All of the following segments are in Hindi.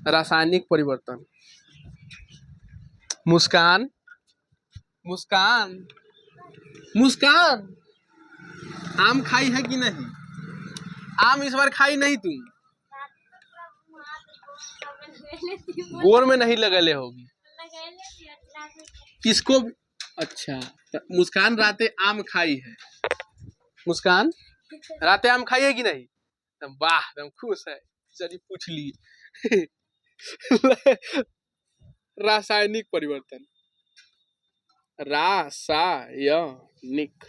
रासायनिक परिवर्तन। मुस्कान, मुस्कान, मुस्कान, आम खाई है कि नहीं? आम इस बार खाई नहीं तुम? गोर में नहीं लगले होगी किसको? अच्छा, मुस्कान राते आम खाई है। मुस्कान राते आम खाई है कि नहीं? तुम वाह, तुम खुश है। चलिए पूछ लिए। रासायनिक परिवर्तन, रासायनिक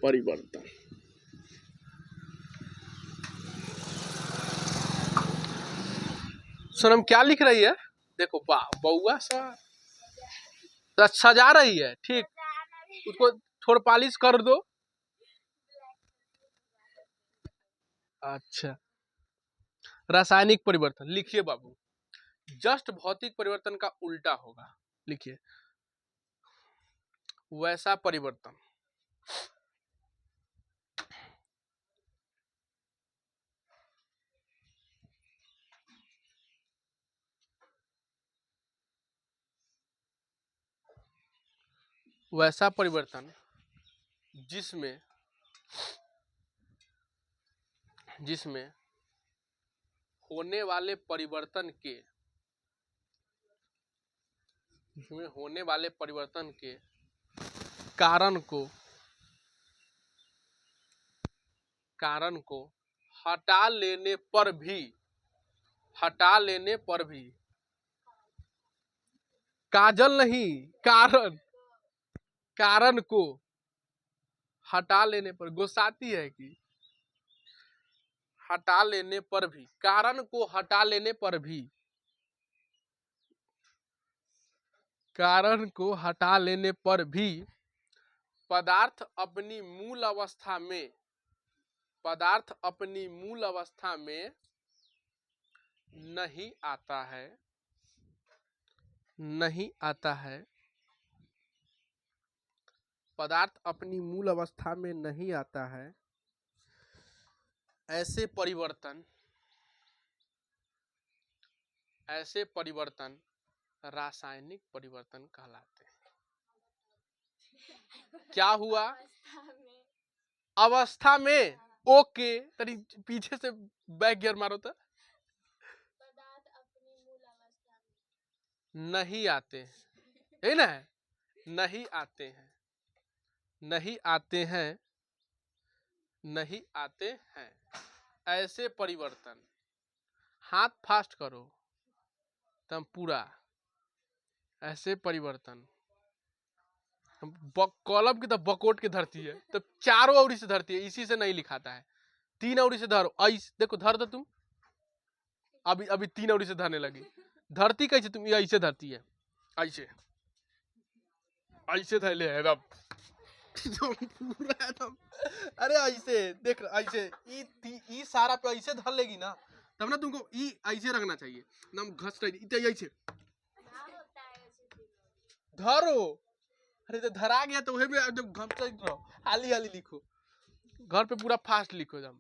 परिवर्तन। सनम क्या लिख रही है? देखो वाह, बउआ सा सजा रही है। ठीक, उसको थोड़ा पॉलिश कर दो। अच्छा, रासायनिक परिवर्तन लिखिए बाबू। जस्ट भौतिक परिवर्तन का उल्टा होगा। लिखिए वैसा परिवर्तन। वैसा परिवर्तन जिसमें जिसमें होने वाले परिवर्तन के जिसमें होने वाले परिवर्तन के कारण को हटा लेने पर भी काजल नहीं, कारण को हटा लेने पर गुस्साती है कि हटा लेने पर भी, कारण को हटा लेने पर भी, कारण को हटा लेने पर भी पदार्थ अपनी मूल अवस्था में नहीं आता है पदार्थ अपनी मूल अवस्था में नहीं आता है। ऐसे परिवर्तन रासायनिक परिवर्तन कहलाते हैं। क्या हुआ? अवस्था में। ओके, तरी पीछे से बैक गियर मारो तो। नहीं आते है ना? नहीं आते हैं ऐसे परिवर्तन। हाथ फास्ट करो तब पूरा। ऐसे परिवर्तन कॉलम की तो बकोट के धरती है, तो चारों औरी से धरती है, इसी से नहीं लिखाता है। 3 औरी से धरो। देखो धर दो तुम। अभी 3 औरी से धरने लगी। धरती कैसे तुम? ये ऐसे धरती है, ऐसे धैले है एकदम। पूरा एकदम। अरे ऐसे देख, ऐसे ई सारा पे ऐसे धर लेगी ना, तब ना तुमको ई ऐसे रखना चाहिए ना। घस रही ऐसे धरो। अरे तो धरा गया तो वही में एकदम घमचैत रहो। हाली लिखो, घर पे पूरा फास्ट लिखो एकदम।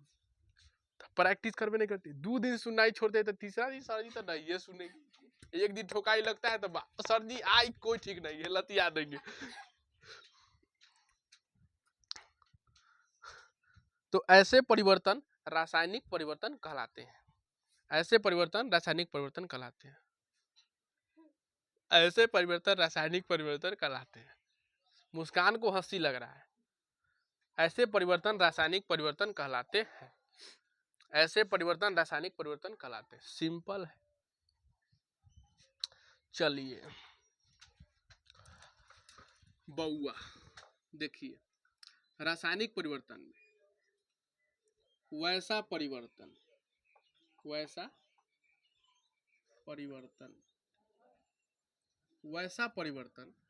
प्रैक्टिस करवे नहीं करती। 2 दिन सुनाई छोड़ते तो तीसरा दिन सर जी तो नहीं ये सुनेगी। एक दिन ठोकाई लगता है तो सर जी आई कोई ठीक नहीं है, लतिया देंगे। तो ऐसे परिवर्तन रासायनिक परिवर्तन कहलाते हैं। ऐसे परिवर्तन रासायनिक परिवर्तन कहलाते हैं। ऐसे परिवर्तन रासायनिक परिवर्तन कहलाते हैं। मुस्कान को हंसी लग रहा है। ऐसे परिवर्तन रासायनिक परिवर्तन कहलाते हैं। ऐसे परिवर्तन रासायनिक परिवर्तन कहलाते हैं। सिंपल है। चलिए बउआ देखिए, रासायनिक परिवर्तन में वैसा परिवर्तन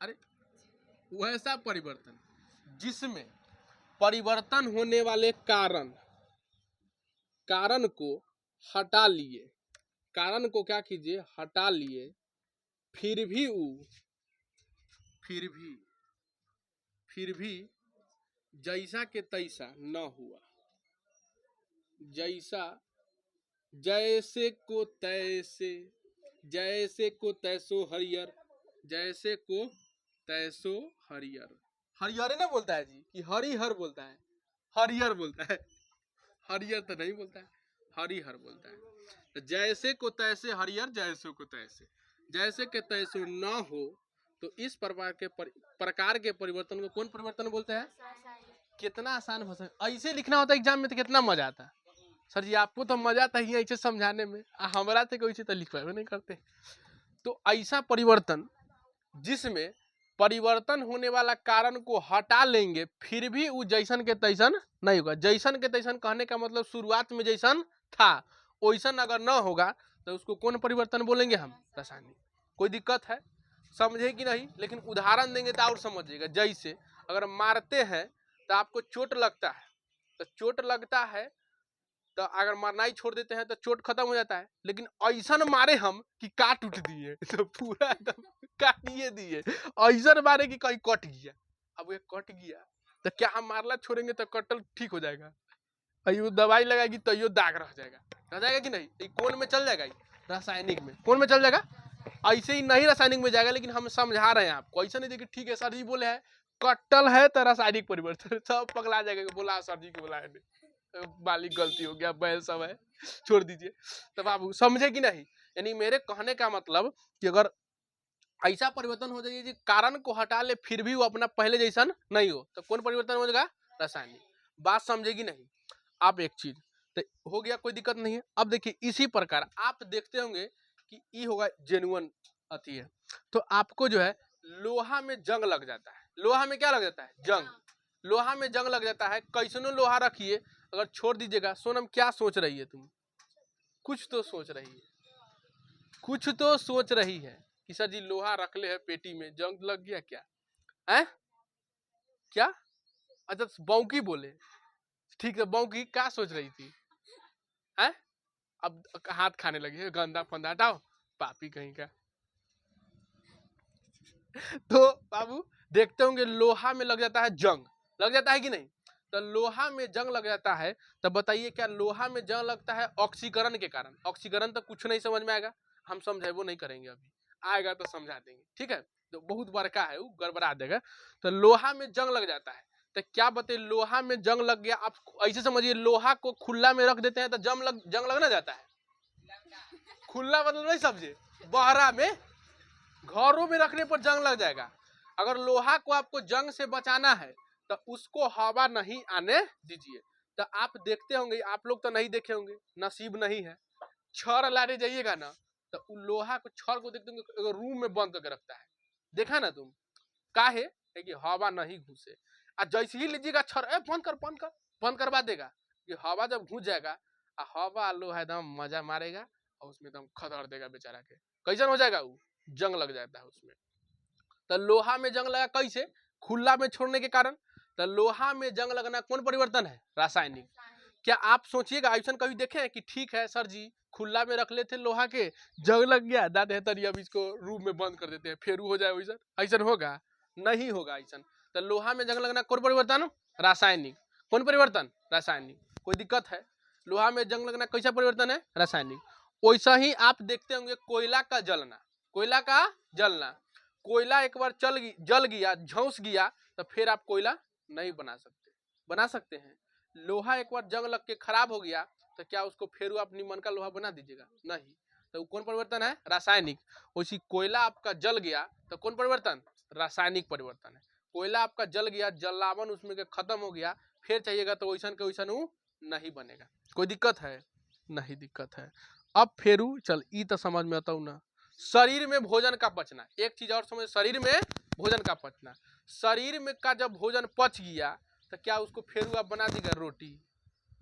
अरे वैसा परिवर्तन जिसमें परिवर्तन होने वाले कारण को हटा लिए, कारण को क्या कीजिए? हटा लिए, फिर भी जैसा के तैसा न हुआ, जैसा जैसे को तैसे, जैसे को तैसो हरियर, जैसे को तैसो हरियर। हरियर ना बोलता है जी कि हरिहर बोलता है, हरियर बोलता है, हरियर तो नहीं बोलता है, हरिहर बोलता है। तो जैसे को तैसे हरियर, जैसे को तैसे, जैसे के तैसे ना हो तो इस प्रकार के परिवर्तन को कौन परिवर्तन बोलते हैं? कितना आसान भाषा, ऐसे लिखना होता है एग्जाम में तो कितना मजा आता। सर जी आपको तो मजा आता ही है ऐसे समझाने में, हमारा तो कोई तो लिखवा नहीं करते। तो ऐसा परिवर्तन जिसमें परिवर्तन होने वाला कारण को हटा लेंगे फिर भी वो जैसन के तैसन नहीं होगा। जैसन के तैसन कहने का मतलब शुरुआत में जैसन था वैसन अगर न होगा तो उसको कौन परिवर्तन बोलेंगे हम? रासायनिक। कोई दिक्कत है? समझे कि नहीं? लेकिन उदाहरण देंगे तो और समझिएगा। जैसे अगर मारते हैं तो आपको चोट लगता है, तो चोट लगता है तो अगर मारना ही छोड़ देते हैं तो चोट खत्म हो जाता है। लेकिन ऐसा मारे हम कि काट उठ दिए तो पूरा एकदम काटिए दिए, ऐसा मारे कि कहीं कट गया। अब ये कट गया तो क्या हम मारला छोड़ेंगे तो कटल ठीक हो जाएगा? अयो दवाई लगाएगी तो यो दाग रह जाएगा कि नहीं? ये कौन में चल जाएगा? रासायनिक में। कौन में चल जाएगा? ऐसे ही नहीं रासायनिक में जाएगा, लेकिन हम समझा रहे हैं आपको। ऐसा नहीं देखिए ठीक है सर जी बोले है कटल है तो रासायनिक परिवर्तन, सब पगला जाएगा बोला सर जी को बुलाया नहीं, मालिक गलती हो गया, बैल सब है, छोड़ दीजिए। तब आप समझे कि नहीं? यानी मेरे कहने का मतलब कि अगर ऐसा परिवर्तन हो जाए कि कारण को हटा ले फिर भी वो अपना पहले जैसा नहीं हो तो कौन परिवर्तन हो जाएगा? रासायनिक। बात समझेगी नहीं आप? एक चीज तो हो गया, कोई दिक्कत नहीं है। अब देखिए इसी प्रकार आप देखते होंगे कि ई होगा जेन्युइन अति है, तो आपको जो है लोहा में जंग लग जाता है। लोहा में क्या लग जाता है? जंग। लोहा में जंग लग जाता है। कैसनो लोहा रखिए अगर छोड़ दीजिएगा। सोनम क्या सोच रही है तुम? कुछ तो सोच रही है, कुछ तो सोच रही है कि सर जी लोहा रख ले है पेटी में, जंग लग गया क्या है? क्या? अच्छा बौकी बोले, ठीक है। बौकी क्या सोच रही थी है? अब हाथ खाने लगी है, गंदा फंदा हटाओ, पापी कहीं का। तो बाबू देखते होंगे लोहा में लग जाता है जंग, लग जाता है कि नहीं? तो लोहा में जंग लग जाता है तो बताइए क्या लोहा में जंग लगता है ऑक्सीकरण के कारण? ऑक्सीकरण तो कुछ नहीं समझ में आएगा, हम समझेबो नहीं करेंगे, अभी आएगा तो समझा देंगे, ठीक है? तो बहुत बड़का है वो, गड़बड़ा देगा। तो लोहा में जंग लग जाता है तो क्या बताइए लोहा में जंग लग गया। आप ऐसे समझिए लोहा को खुला में रख देते हैं तो जंग लगना जाता है। खुला मतलब नहीं समझे, बहरा में घरों में रखने पर जंग लग जाएगा। अगर लोहा को आपको जंग से बचाना है तो उसको हवा नहीं आने दीजिए। तो आप देखते होंगे, आप लोग तो नहीं देखे होंगे, नसीब नहीं है, छड़ लाने जाइएगा ना तो लोहा को छड़ को देखते होंगे रूम में बंद करके रखता है, देखा ना तुम? काहे? कि हवा नहीं घुसे। और जैसे ही लीजिएगा छड़ बंद कर बंद कर, बंद करवा देगा कि हवा जब घुस जाएगा हवा लोहा एकदम मजा मारेगा और उसमें एकदम खदड़ देगा बेचारा के। कैसन हो जाएगा वो? जंग लग जाता है उसमें। तो लोहा में जंग लगा कैसे? खुला में छोड़ने के कारण। तो लोहा में जंग लगना कौन परिवर्तन है? रासायनिक। क्या आप सोचिएगा ऐसा कभी देखे कि ठीक है सर जी खुला में रख लेते लोहा के, जंग लग गया दाद तरी अब इसको रूम में बंद कर देते हैं फिर हो जाए वैसा? ऐसा होगा? नहीं होगा ऐसा। तो लोहा में जंग लगना कौन परिवर्तन? रासायनिक। कौन परिवर्तन? रासायनिक। कोई दिक्कत है? लोहा में जंग लगना कैसा परिवर्तन है? रासायनिक। वैसा ही आप देखते होंगे कोयला का जलना, कोयला का जलना। कोयला एक बार जल गया, झौस गया तो फिर आप कोयला नहीं बना सकते। बना सकते हैं? लोहा एक बार जंग लग के खराब हो गया तो क्या उसको फिर आप निमन का लोहा बना दीजिएगा? नहीं। तो कौन परिवर्तन है? रासायनिक। उसी कोयला आपका जल गया तो कौन परिवर्तन? रासायनिक परिवर्तन है। कोयला आपका जल गया, जलावन उसमें के खत्म हो गया, फिर चाहिएगा तो वैसन के वैसन वो नहीं बनेगा। कोई दिक्कत है? नहीं दिक्कत है। अब फेरू चल ई तो समझ में आता हूँ ना। शरीर में भोजन का पचना, एक चीज और समझ, शरीर में भोजन का पचना। शरीर में का जब भोजन पच गया तो क्या उसको फेरू आप बना देगा? रोटी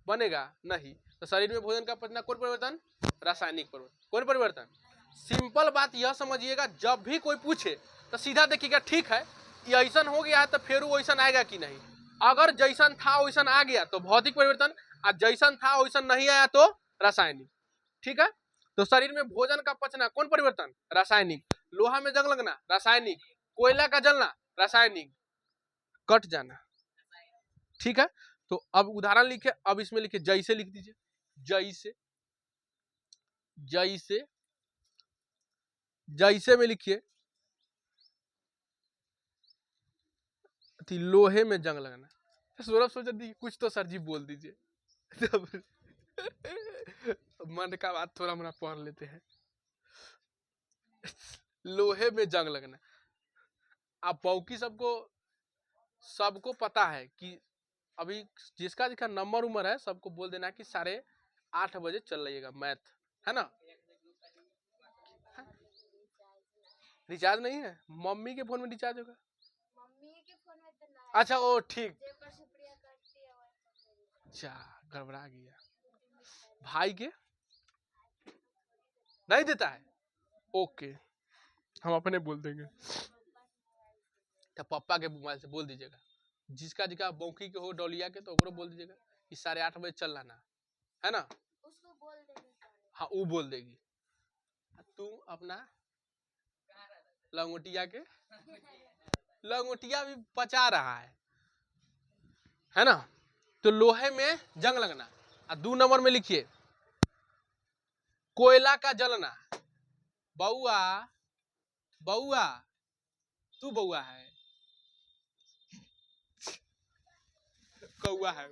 बनेगा? नहीं। तो शरीर में भोजन का पचना कौन परिवर्तन? रासायनिक परिवर्तन। कौन परिवर्तन? सिंपल बात यह समझिएगा, जब भी कोई पूछे तो सीधा देखिएगा ठीक है ये ऐसा हो गया है तो फेरू वैसा आएगा कि नहीं। अगर जैसन था वैसन आ गया तो भौतिक परिवर्तन, और जैसन था वैसन नहीं आया तो रासायनिक। ठीक है? तो शरीर में भोजन का पचना कौन परिवर्तन? रासायनिक। लोहा में जंग लगना रासायनिक। कोयला का जलना रासायनिक। कट जाना। ठीक है? तो अब उदाहरण लिखे, अब इसमें लिखे जैसे लिख दीजिए। जैसे जैसे जैसे में लिखिए लोहे में जंग लगना। सौरभ सोचा दी कुछ तो सर जी बोल दीजिए। तब मन का बात थोड़ा मोड़ा पढ़ लेते हैं। लोहे में जंग लगना। आप बाकी सबको पता है कि अभी जिसका जिसका नंबर उम्र है सबको बोल देना कि 8:30 बजे चल रहिएगा मैथ, है ना। रिचार्ज नहीं है, मम्मी के फोन में रिचार्ज होगा। अच्छा ओ ठीक, अच्छा गड़बड़ा गया। भाई के नहीं देता है, ओके हम अपने बोल देंगे। तो पापा के मोबाइल से बोल दीजिएगा, जिसका जिसका बौकी के हो डोलिया के तो ओकरो बोल दीजिएगा कि 8:30 बजे चल लाना, है ना। उसको बोल देंगे, हाँ वो बोल देगी। तू अपना लंगोटिया के लंगोटिया भी पचा रहा है ना। तो लोहे में जंग लगना। 2 नंबर में लिखिए कोयला का जलना। बउआ बउआ तू बउआ है कौआ है।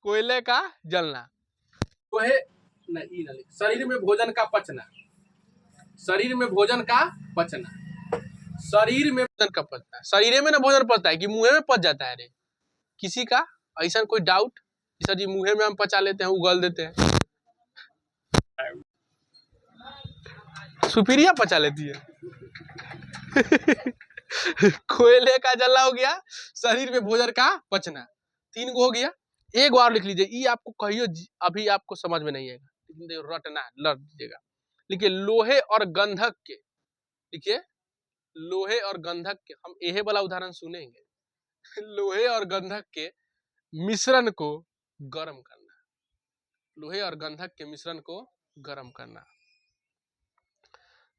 कोयले का जलना। लोहे नहीं ना लिख। शरीर में भोजन का पचना। शरीर में भोजन का पचना। शरीर में भोजन का पचना। शरीर में ना भोजन पचता है कि मुंह में पच जाता है। रे किसी का ऐसा कोई डाउट सर जी मुंह में हम पचा लेते हैं, उगल देते हैं। सुपीरिया पचा लेती है। कोयले का जलना हो गया, शरीर में भोजन का पचना 3 गो हो गया। एक बार लिख लीजिए, ये आपको कहियो अभी आपको समझ में नहीं आएगा, रटना लड़ दीजिएगा। लिखिए लोहे और गंधक के, लिखिए लोहे और गंधक के, हम यही वाला उदाहरण सुनेंगे। लोहे और गंधक के मिश्रण को गर्म करना। लोहे और गंधक के मिश्रण को गर्म करना।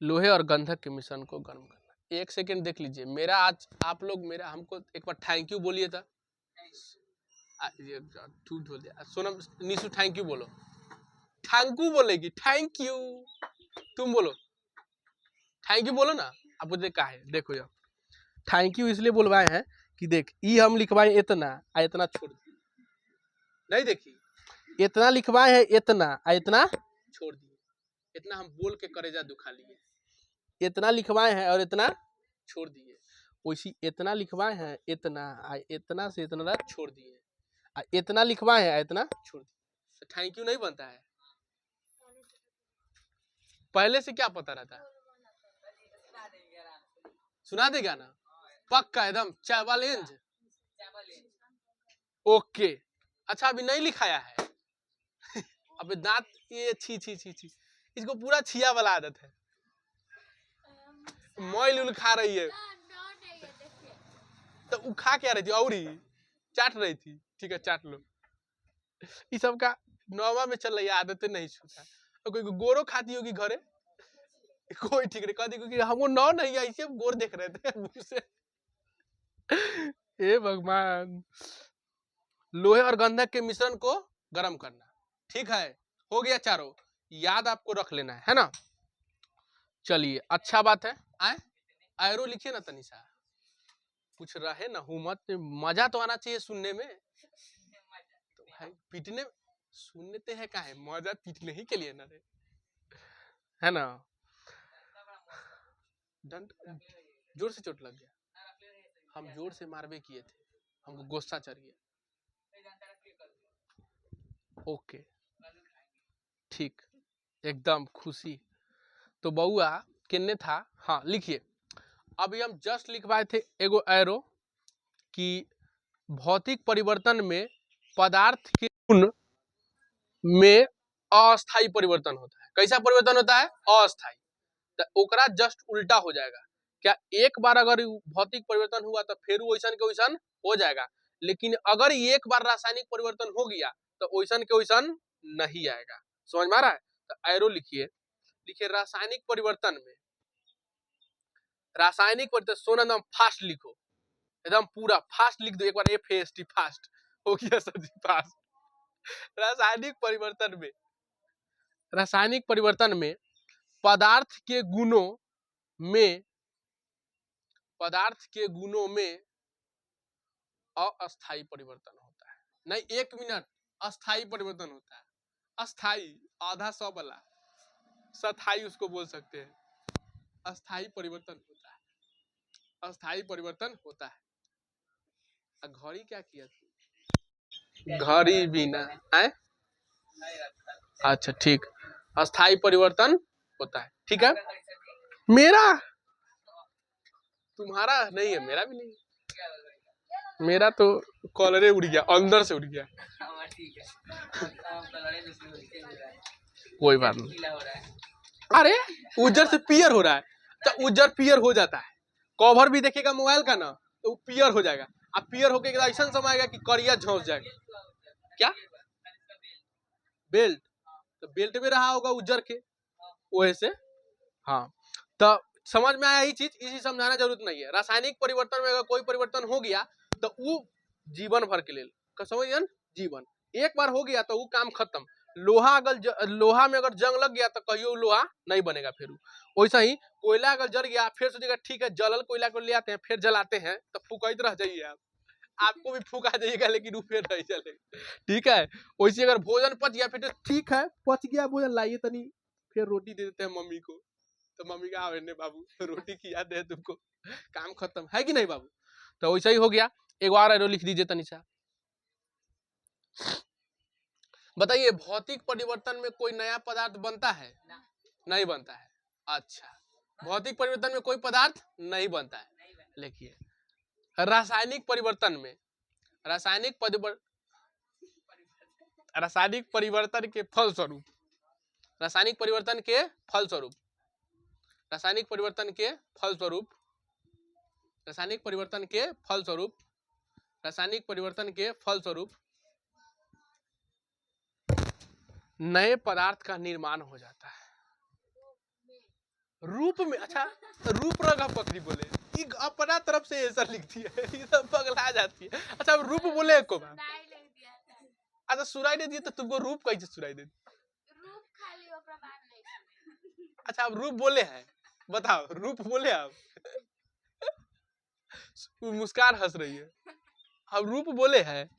लोहे और गंधक के मिश्रण को गर्म करना। 1 सेकेंड देख लीजिए मेरा, आज आप लोग मेरा हमको एक बार थैंक यू बोलिए था। झूठ बोल दिया। सोनम निशु थैंक यू बोलो। थैंक यू बोलेगी, थैंक यू। तुम बोलो थैंक यू बोलो ना। अब मुझे कहा है देखो यार, थैंक यू इसलिए बोलवाए हैं कि देख ई हम लिखवाए इतना आ इतना छोड़ दिए, नहीं देखी इतना लिखवाए हैं इतना आ इतना छोड़ दिए। इतना हम बोल के करेजा दुखा लिए। इतना लिखवाए हैं और इतना छोड़ दिए। वैसी इतना लिखवाए हैं इतना आ इतना से इतना छोड़ दिए। इतना लिखवाए हैं इतना छोड़ दिए। थैंक यू नहीं बनता है। पहले से क्या पता रहता है? सुना देगा ना पक्का एकदम चैलेंज। ओके अच्छा अभी नहीं लिखाया है। अबे दांत ये छी छी छी छी, इसको पूरा छिया वाला आदत है। मोइल उल खा रही है तो वो खा क्या रही थी और ही चाट रही थी। ठीक है चाट लो। इस सब का नौवा में चल रही है, आदतें नहीं छूटा। और कोई गोरो खाती होगी घरे, कोई ठीक नहीं कहती क्योंकि हमको नौ नहीं है, ऐसे गोर देख रहे थे मुंह से। हे भगवान। लोहे और गंधक के मिश्रण को गर्म करना। ठीक है हो गया चारों, याद आपको रख लेना है ना। चलिए अच्छा बात है। आए एरो लिखिए ना तनिषा, कुछ रहे ना हुमत, मजा तो आना चाहिए सुनने में। तो भाई पीटने सुनते हैं का है, मजा पीटने ही के लिए ना रे, है ना। डंड जोर से चोट लग गया, हम जोर से मारबे किए थे, हमको गुस्सा चढ़ गया। ओके ठीक एकदम खुशी। तो बउआ किन्ने था, हाँ लिखिए। अभी हम जस्ट लिखवाए थे एगो एरो कि भौतिक परिवर्तन में पदार्थ के गुण में अस्थायी परिवर्तन होता है। कैसा परिवर्तन होता है? अस्थायी। तो ओकरा जस्ट उल्टा हो जाएगा। क्या एक बार अगर भौतिक परिवर्तन हुआ तो फिर वैसन के वैसन हो जाएगा, लेकिन अगर एक बार रासायनिक परिवर्तन हो गया तो वैसन के वैसन नहीं आएगा। समझ में आ रहा है? तो एरो लिखिए, लिखिए रासायनिक परिवर्तन में, रासायनिक परिवर्तन सोना एकदम फास्ट लिखो, एकदम पूरा फास्ट लिख दो एक बार, FAST फास्ट हो गया सर जी फास्ट। रासायनिक परिवर्तन में रासायनिक परिवर्तन में पदार्थ के गुणों में अस्थायी परिवर्तन होता है। नहीं, 1 मिनट, अस्थायी परिवर्तन होता है। अस्थायी आधा सौ वाला, सथाई उसको बोल सकते हैं। अस्थायी परिवर्तन होता है, अस्थायी परिवर्तन होता है। घड़ी क्या किया थी? घड़ी बिना है। अच्छा ठीक, अस्थायी परिवर्तन होता है। ठीक है, मेरा तुम्हारा नहीं है, मेरा भी नहीं है। मेरा तो कॉलरे उड़ गया, अंदर से उड़ गया। कोई बात नहीं। अरे उज्जर से पियर हो रहा है, तो उज्जर पियर हो जाता है। कवर भी देखिएगा मोबाइल का ना, तो वो पियर हो जाएगा। अब पियर होके ऐसा समय आएगा कि करिया झोंस जाएगा। क्या बेल्ट? तो बेल्ट में रहा होगा उज्जर के वैसे। हाँ, तो समझ में आया। ये चीज इसी समझाना जरूरत नहीं है। रासायनिक परिवर्तन में अगर कोई परिवर्तन हो गया तो वो जीवन भर के लिए समझिए, जीवन एक बार हो गया तो वो काम खत्म। लोहा अगर लोहा में अगर जंग लग गया तो कहियो लोहा नहीं बनेगा फिर। वैसा ही कोयला अगर जल गया, फिर सोचेगा ठीक है जलल कोयला को ले आते हैं, फिर जलाते हैं, तो फूकते रह जाइए आप, आपको भी फूका जाइएगा लेकिन वो फिर नहीं चलेगा। ठीक है, वैसे अगर भोजन पच गया फिर तो ठीक है, पच गया भोजन, लाइए तनी फिर रोटी दे देते हैं मम्मी को, तो मम्मी का आवे बाबू रोटी की याद है तुमको, काम खत्म है कि नहीं बाबू। तो वैसा ही हो गया। एक बार एरो लिख दीजिए तनिषा। बताइए, भौतिक परिवर्तन में कोई नया पदार्थ बनता है? नहीं बनता है। अच्छा, भौतिक परिवर्तन में कोई पदार्थ नहीं बनता है। लिखिए, रासायनिक परिवर्तन में रासायनिक परिवर्तन के फलस्वरूप रासायनिक परिवर्तन के फलस्वरूप रासायनिक परिवर्तन के फलस्वरूप रासायनिक परिवर्तन के फलस्वरूप रासायनिक परिवर्तन के फलस्वरूप नए पदार्थ का निर्माण हो जाता है। रूप में, अच्छा रूप रंग पकड़ी बोले, अपना तरफ से ऐसा लिखती है, ये सब पगला जाती है। अच्छा रूप बोले को बात, अच्छा सुनाई दे दिया तो तुमको रूप कैसे सुनाई दे? रूप खाली अच्छा आप रूप बोले हैं, बताओ रूप बोले आप? मुस्कान हंस रही है। हम रूप बोले हैं,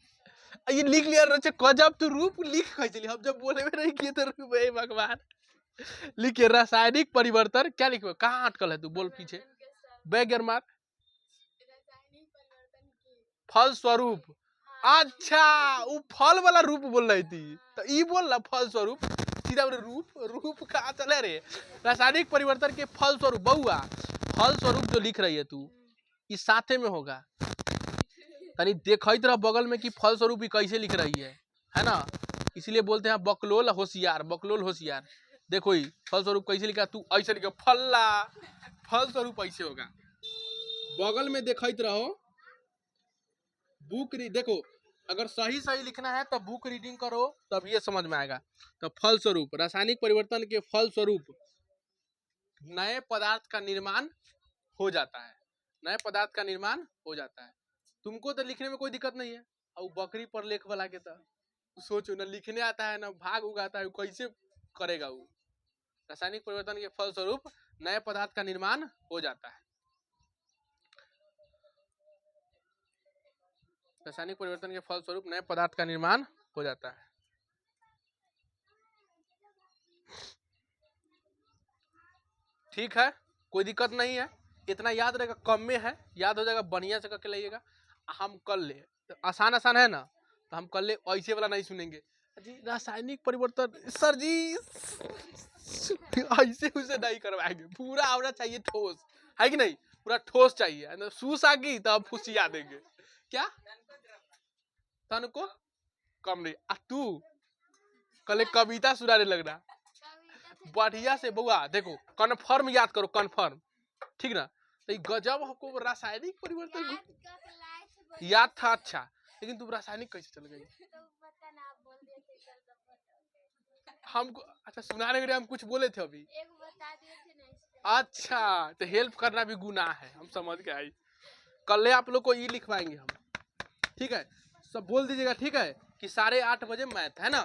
ये लिख लिया जब तू रूप लिख कैसे, हम जब बोले में नहीं किए तो रूप है भगवान। लिखिए, रासायनिक परिवर्तन, क्या लिखे, कहाँ अटकल है तू, बोल पीछे बैगर मार। फल स्वरूप, अच्छा वो फल वाला रूप बोल रही थी, तो ये बोल रहा फल स्वरूप, सीधा रूप कहाँ चले रे। रासायनिक परिवर्तन के फल स्वरूप, बहुआ फल स्वरूप जो लिख रही है तू, इस साथे में होगा, तनी देखा तरह बगल में कि फल स्वरूप भी कैसे लिख रही है ना। इसलिए बोलते हैं बकलोल होशियार, बकलोल होशियार। देखो ही फल स्वरूप कैसे लिखा, तू ऐसे लिखा फल्ला, फल स्वरूप ऐसे होगा। बगल में देखते रहो, बुक देखो, अगर सही सही लिखना है तो बुक रीडिंग करो, तब ये समझ में आएगा। तो फल स्वरूप, रासायनिक परिवर्तन के फल स्वरूप नए पदार्थ का निर्माण हो जाता है। नए पदार्थ का निर्माण हो जाता है। तुमको तो लिखने में कोई दिक्कत नहीं है, और बकरी पर लेख वाला के तो सोचो ना, लिखने आता है ना भाग उगाता है, कैसे करेगा वो। रासायनिक परिवर्तन के फल स्वरूप नए पदार्थ का निर्माण हो जाता है। रासायनिक परिवर्तन के फल स्वरूप नए पदार्थ का निर्माण हो जाता है। ठीक है, कोई दिक्कत नहीं है, इतना याद रहेगा, कम में है, याद हो जाएगा, बढ़िया से करके लाइएगा। हम कर ले तो आसान आसान है ना, तो हम कर ले, ऐसे वाला नहीं सुनेंगे जी। रासायनिक परिवर्तन सर जी ऐसे उसे नहीं करवाएंगे, पूरा आना चाहिए ठोस, है कि नहीं, पूरा ठोस चाहिए। सूस आ गई तो हम फुसिया देंगे। क्या तन को कम नहीं, तू कल कविता सुनाने लगना बढ़िया से बउआ। देखो कन्फर्म याद करो, कन्फर्म, ठीक ना। तो गजब हमको रासायनिक परिवर्तन याद था, अच्छा, लेकिन तुम रासायनिक कैसे चल गई? हमको अच्छा सुनाने के लिए हम कुछ बोले थे अभी, अच्छा तो हेल्प करना भी गुनाह है, हम समझ के आई। कल आप लोग को ये लिखवाएंगे हम, ठीक है, सब बोल दीजिएगा, ठीक है, कि 8:30 बजे मैथ है ना,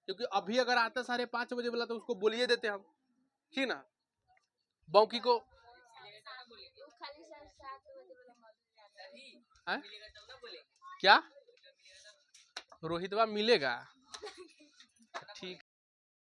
क्योंकि अभी अगर आता 5:30 बजे वाला तो उसको बोलिए देते हम, ठीक ना। बौकी को है? क्या रोहितवा मिलेगा?